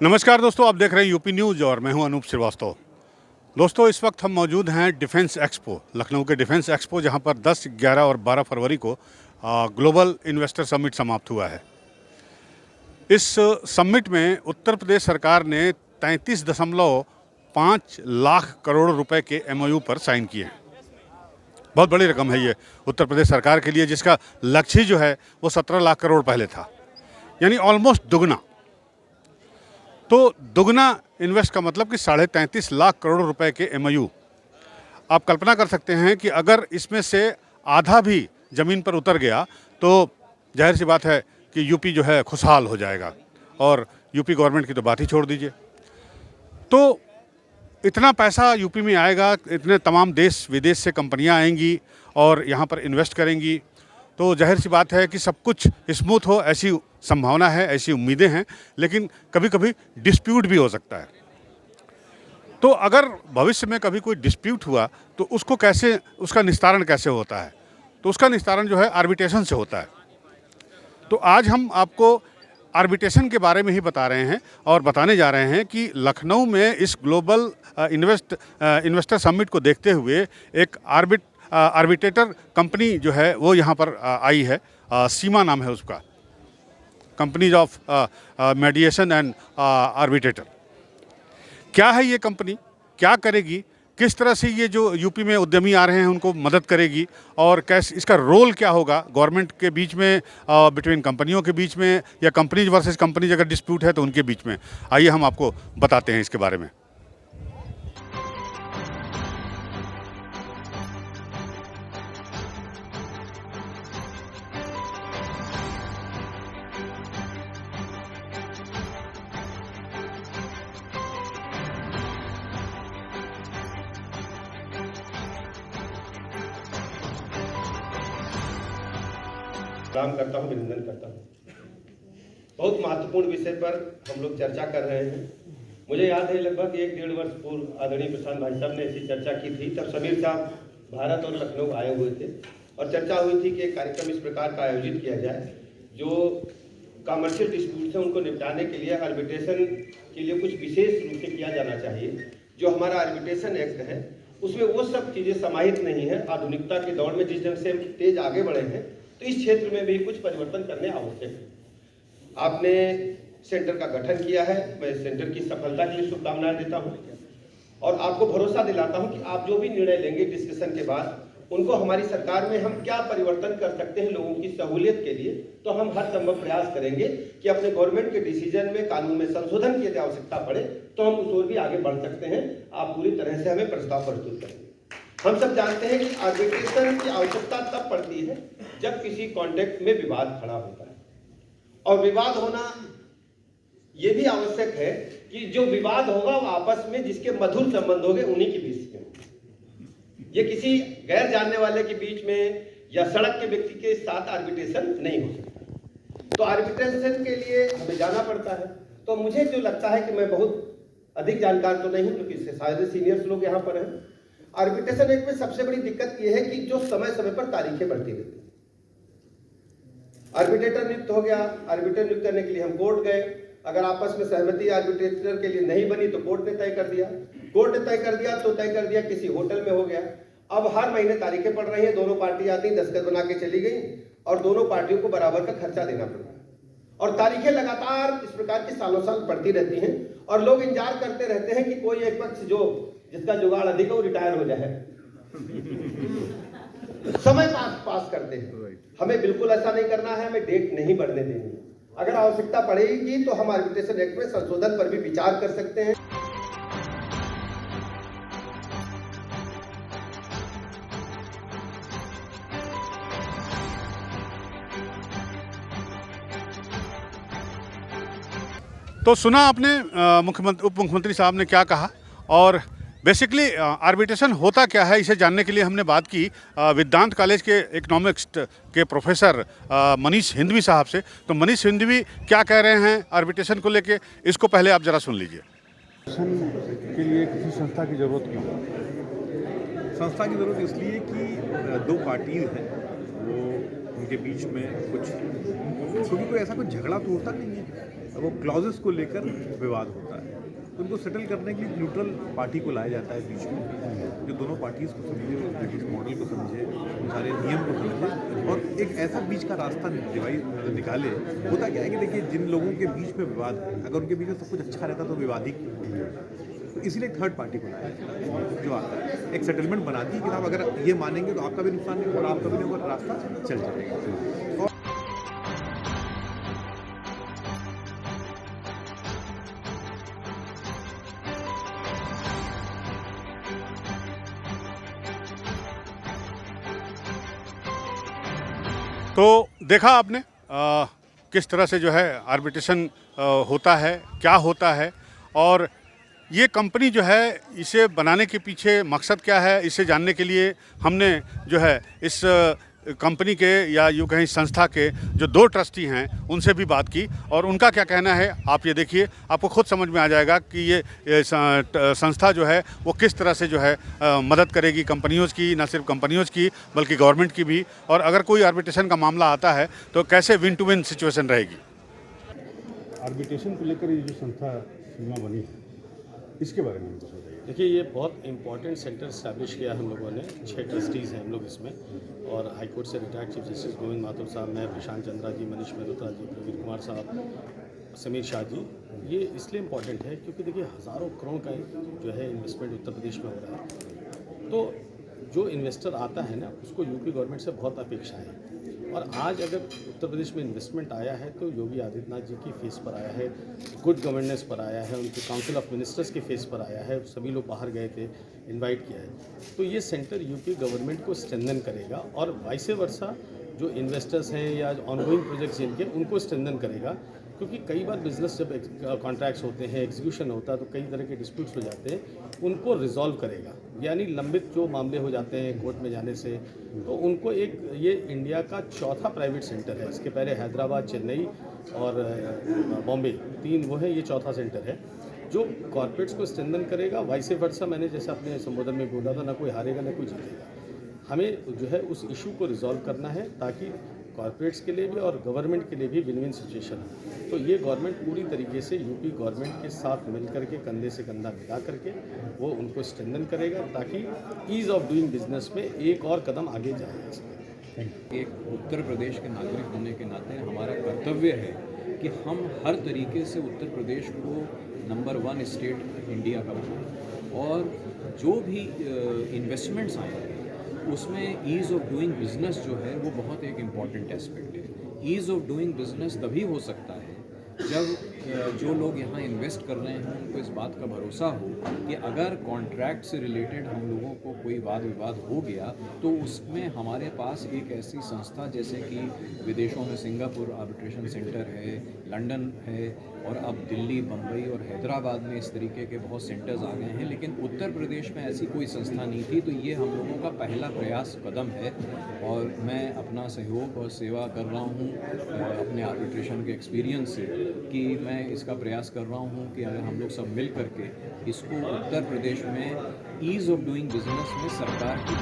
नमस्कार दोस्तों, आप देख रहे हैं यूपी न्यूज़ और मैं हूं अनूप श्रीवास्तव। दोस्तों, इस वक्त हम मौजूद हैं डिफेंस एक्सपो, लखनऊ के डिफेंस एक्सपो, जहां पर 10, 11 और 12 फरवरी को ग्लोबल इन्वेस्टर समिट समाप्त हुआ है। इस समिट में उत्तर प्रदेश सरकार ने 33.5 लाख करोड़ रुपए के एमओयू पर साइन किए हैं। बहुत बड़ी रकम है ये उत्तर प्रदेश सरकार के लिए, जिसका लक्ष्य जो है वो 17 लाख करोड़ पहले था, यानी ऑलमोस्ट दुगना। तो दुगना इन्वेस्ट का मतलब कि 33.5 लाख करोड़ रुपए के एमओयू। आप कल्पना कर सकते हैं कि अगर इसमें से आधा भी ज़मीन पर उतर गया तो जाहिर सी बात है कि यूपी जो है खुशहाल हो जाएगा, और यूपी गवर्नमेंट की तो बात ही छोड़ दीजिए। तो इतना पैसा यूपी में आएगा, इतने तमाम देश विदेश से कंपनियां आएंगी और यहाँ पर इन्वेस्ट करेंगी, तो जाहिर सी बात है कि सब कुछ स्मूथ हो, ऐसी संभावना है, ऐसी उम्मीदें हैं। लेकिन कभी कभी डिस्प्यूट भी हो सकता है। तो अगर भविष्य में कभी कोई डिस्प्यूट हुआ तो उसको कैसे, उसका निस्तारण कैसे होता है? तो उसका निस्तारण जो है आर्बिट्रेशन से होता है। तो आज हम आपको आर्बिट्रेशन के बारे में ही बता रहे हैं और बताने जा रहे हैं कि लखनऊ में इस ग्लोबल इन्वेस्टर समिट को देखते हुए एक आर्बिट्रेटर कंपनी जो है वो यहाँ पर आई है। सीमा नाम है उसका, कंपनीज ऑफ मेडिएशन एंड आर्बिट्रेटर। क्या है ये कंपनी, क्या करेगी, किस तरह से ये जो यूपी में उद्यमी आ रहे हैं उनको मदद करेगी, और कैसे इसका रोल क्या होगा गवर्नमेंट के बीच में, बिटवीन कंपनियों के बीच में, या कंपनीज वर्सेस कंपनीज अगर डिस्प्यूट है तो उनके बीच में। आइए हम आपको बताते हैं इसके बारे में। प्रणाम करता हूं, अभिनंदन करता हूं। बहुत महत्वपूर्ण विषय पर हम लोग चर्चा कर रहे हैं। मुझे याद है लगभग 1-1.5 वर्ष पूर्व आदरणीय प्रशांत भाई साहब ने ऐसी चर्चा की थी। तब समीर साहब भारत और लखनऊ आए हुए थे और चर्चा हुई थी कि एक कार्यक्रम इस प्रकार का आयोजित किया जाए जो कमर्शियल डिस्प्यूट है उनको निपटाने के लिए आर्बिट्रेशन के लिए कुछ विशेष रूप से किया जाना चाहिए। जो हमारा आर्बिट्रेशन एक्ट है उसमें वो सब चीज़ें समाहित नहीं है। आधुनिकता के दौर में जिस ढंग से हम तेज आगे बढ़े हैं तो इस क्षेत्र में भी कुछ परिवर्तन करने आवश्यक है। आपने सेंटर का गठन किया है, मैं सेंटर की सफलता के लिए शुभकामनाएं देता हूं और आपको भरोसा दिलाता हूं कि आप जो भी निर्णय लेंगे डिस्कशन के बाद उनको हमारी सरकार में हम क्या परिवर्तन कर सकते हैं लोगों की सहूलियत के लिए, तो हम हर संभव प्रयास करेंगे कि अपने गवर्नमेंट के डिसीजन में कानून में संशोधन की यदि आवश्यकता पड़े तो हम उस ओर भी आगे बढ़ सकते हैं। आप पूरी तरह से हमें प्रस्ताव प्रस्तुत करेंगे। हम सब जानते हैं कि आर्बिट्रेशन की आवश्यकता तब पड़ती है जब किसी कॉन्टेक्ट में विवाद खड़ा होता है, और विवाद होना यह भी आवश्यक है कि जो विवाद होगा वो आपस में जिसके मधुर संबंध होंगे उन्हीं के बीच में, ये किसी गैर जानने वाले के बीच में या सड़क के व्यक्ति के साथ आर्बिट्रेशन नहीं हो सकता। तो आर्बिट्रेशन के लिए हमें जाना पड़ता है। तो मुझे जो लगता है कि मैं बहुत अधिक जानकार तो नहीं हूं क्योंकि शायद सीनियर्स लोग यहाँ पर हैं। आर्बिट्रेशन एक्ट में सबसे बड़ी दिक्कत यह है कि जो समय समय पर तारीखें बढ़ती रहती हैं। आर्बिट्रेटर नियुक्त हो गया, आर्बिट्रेटर नियुक्त करने के लिए हम कोर्ट गए, अगर आपस में सहमति आर्बिट्रेटर के लिए नहीं बनी तो कोर्ट ने तय कर दिया, कोर्ट ने तय कर दिया तो तय कर दिया किसी होटल में हो गया। अब हर महीने तारीखें पड़ रही हैं, दोनों पार्टी आती दस्तखत बना के चली गई और दोनों पार्टियों को बराबर का खर्चा देना पड़ रहा है, और तारीखें लगातार इस प्रकार की सालों साल बढ़ती रहती हैं और लोग इंतजार करते रहते हैं कि कोई एक पक्ष जो जिसका जुगाड़ अधिक है वो रिटायर हो जाए। समय पास करते हैं। हमें बिल्कुल ऐसा नहीं करना है, हमें डेट नहीं बढ़ने देनी है। अगर आवश्यकता पड़ेगी तो हम आर्बिट्रेशन एक्ट में संशोधन पर भी विचार कर सकते हैं। तो सुना आपने मुख्यमंत्री, उप मुख्यमंत्री साहब ने क्या कहा, और बेसिकली आर्बिट्रेशन होता क्या है इसे जानने के लिए हमने बात की वेदांत कॉलेज के इकोनॉमिक्स के प्रोफेसर मनीष हिंदवी साहब से। तो मनीष हिंदवी क्या कह रहे हैं आर्बिट्रेशन को लेके, इसको पहले आप ज़रा सुन लीजिए। आर्बिट्रेशन के लिए किसी संस्था की ज़रूरत क्यों? संस्था की ज़रूरत इसलिए कि दो पार्टीज हैं, वो उनके बीच में कुछ, क्योंकि कोई ऐसा कोई झगड़ा तो होता नहीं है। वो क्लॉजेस को लेकर विवाद होता है। उनको सेटल करने के लिए न्यूट्रल पार्टी को लाया जाता है बीच में, जो दोनों पार्टीज को समझे, ब्रिटिश मॉडल को समझे, उन सारे नियम को समझे और एक ऐसा बीच का रास्ता निकाले। होता क्या है कि देखिए, जिन लोगों के बीच में विवाद है, अगर उनके बीच में सब कुछ अच्छा रहता तो विवाद ही तो इसीलिए एक थर्ड पार्टी को लाया जो आता है, एक सेटलमेंट बनाती है कि आप अगर ये मानेंगे तो आपका भी नुकसान नहीं और आपका भी नहीं होगा, रास्ता चल जाएगा। तो देखा आपने किस तरह से जो है आर्बिट्रेशन होता है, क्या होता है, और ये कंपनी जो है इसे बनाने के पीछे मकसद क्या है, इसे जानने के लिए हमने जो है इस कंपनी के या यूँ कहीं संस्था के जो 2 ट्रस्टी हैं उनसे भी बात की और उनका क्या कहना है आप ये देखिए, आपको खुद समझ में आ जाएगा कि ये संस्था जो है वो किस तरह से जो है मदद करेगी कंपनियों की, ना सिर्फ कंपनियों की बल्कि गवर्नमेंट की भी, और अगर कोई आर्बिट्रेशन का मामला आता है तो कैसे विन टू विन सिचुएशन रहेगी। आर्बिट्रेशन को लेकर ये जो संस्था सीमा बनी है, इसके बारे में कुछ बताइए। देखिए, ये बहुत इंपॉर्टेंट सेंटर इस्टेब्लिश किया हम लोगों ने। 6 ट्रस्टीज़ हैं हम लोग इसमें, और हाई कोर्ट से retired chief justice Govind Mathur साहब, मैं, प्रशांत चंद्रा जी, मनीष मेहरोत्रा जी, प्रवीण कुमार साहब, समीर शाह जी। ये इसलिए इम्पॉर्टेंट है क्योंकि देखिए हज़ारों करोड़ का जो है इन्वेस्टमेंट उत्तर प्रदेश में हो रहा है। तो जो इन्वेस्टर आता है ना, उसको यूपी गवर्नमेंट से बहुत अपेक्षाएं हैं, और आज अगर उत्तर प्रदेश में इन्वेस्टमेंट आया है तो योगी आदित्यनाथ जी की फेस पर आया है, गुड गवर्नेंस पर आया है, उनके काउंसिल ऑफ मिनिस्टर्स के फेस पर आया है, सभी लोग बाहर गए थे, इनवाइट किया है। तो ये सेंटर यूपी गवर्नमेंट को स्ट्रेंथन करेगा और वाइस वर्सा जो इन्वेस्टर्स हैं या ऑनगोइंग प्रोजेक्ट्स जिनके, उनको स्ट्रेंथन करेगा। क्योंकि कई बार बिजनेस जब कॉन्ट्रैक्ट्स होते हैं, एग्जीक्यूशन होता है, तो कई तरह के डिस्प्यूट्स हो जाते हैं, उनको रिजॉल्व करेगा। यानी लंबित जो मामले हो जाते हैं कोर्ट में जाने से, तो उनको एक, ये इंडिया का 4था प्राइवेट सेंटर है। इसके पहले हैदराबाद, चेन्नई और बॉम्बे, 3 वो है, ये 4था सेंटर है जो कॉर्पोरेट्स को स्ट्रेंथन करेगा। वाइस वर्सा, मैंने जैसे अपने संबोधन में बोला था, ना कोई हारेगा ना कोई जीतेगा। हमें जो है उस इशू को रिजॉल्व करना है ताकि कॉर्पोरेट्स के लिए भी और गवर्नमेंट के लिए भी विन विन सिचुएशन हो। तो ये गवर्नमेंट पूरी तरीके से यूपी गवर्नमेंट के साथ मिल करके, कंधे से कंधा मिला करके वो उनको स्ट्रेंथन करेगा ताकि ईज़ ऑफ डूइंग बिजनेस में एक और कदम आगे जाए। एक उत्तर प्रदेश के नागरिक होने के नाते हमारा कर्तव्य है कि हम हर तरीके से उत्तर प्रदेश को नंबर 1 स्टेट इंडिया का बनाएं, और जो भी इन्वेस्टमेंट्स आएंगे उसमें ईज़ ऑफ डूइंग बिज़नेस जो है वो बहुत एक इम्पॉर्टेंट एस्पेक्ट है। ईज़ ऑफ डूइंग बिज़नेस तभी हो सकता है जब जो लोग यहाँ इन्वेस्ट कर रहे हैं उनको इस बात का भरोसा हो कि अगर कॉन्ट्रैक्ट से रिलेटेड हम लोगों को कोई वाद विवाद हो गया तो उसमें हमारे पास एक ऐसी संस्था, जैसे कि विदेशों में सिंगापुर आर्बिट्रेशन सेंटर है, लंदन है, और अब दिल्ली, बम्बई और हैदराबाद में इस तरीके के बहुत सेंटर्स आ गए हैं, लेकिन उत्तर प्रदेश में ऐसी कोई संस्था नहीं थी। तो ये हम लोगों का पहला प्रयास कदम है, और मैं अपना सहयोग और सेवा कर रहा हूँ अपने आर्बिट्रेशन के एक्सपीरियंस से, कि मैं इसका प्रयास कर रहा हूँ कि अगर हम लोग सब मिल करके इसको उत्तर प्रदेश में ईज़ ऑफ डूइंग बिजनेस में सरकार की